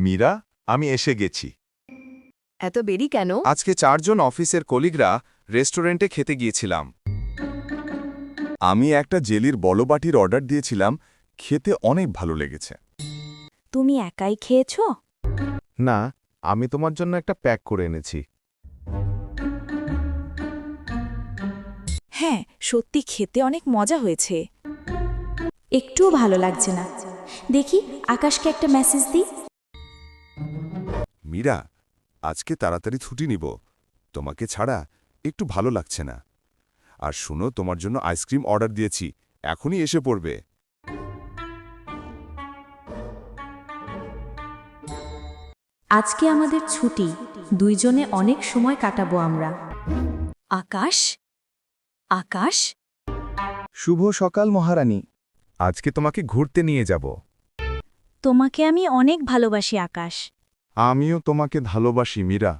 মীরা, আমি এসে গেছি। এত দেরি কেন? আজকে 4 জন অফিসের কলিগরা রেস্টুরেন্টে খেতে গিয়েছিলাম। আমি একটা জেলির বলবাটির অর্ডার দিয়েছিলাম, খেতে অনেক ভালো লেগেছে। তুমি একাই খেয়েছো? না, আমি তোমার জন্য একটা প্যাক করে এনেছি। হ্যাঁ, সত্যি খেতে অনেক মজা হয়েছে। একটুও ভালো লাগছে না। দেখি আকাশকে একটা মেসেজ দিই। মীরা, আজকে তাড়াতাড়ি ছুটি নিব। তোমাকে ছাড়া একটু ভালো লাগছে না। আর শুনো, তোমার জন্য আইসক্রিম অর্ডার দিয়েছি, এখনই এসে পড়বে। আজকে আমাদের ছুটি, দুইজনে অনেক সময় কাটাবো আমরা। আকাশ, আকাশ, শুভ সকাল মহারানী। আজকে তোমাকে ঘুরতে নিয়ে যাব। তোমাকে আমি অনেক ভালোবাসি আকাশ। আমিও তোমাকে ভালোবাসি মীরা।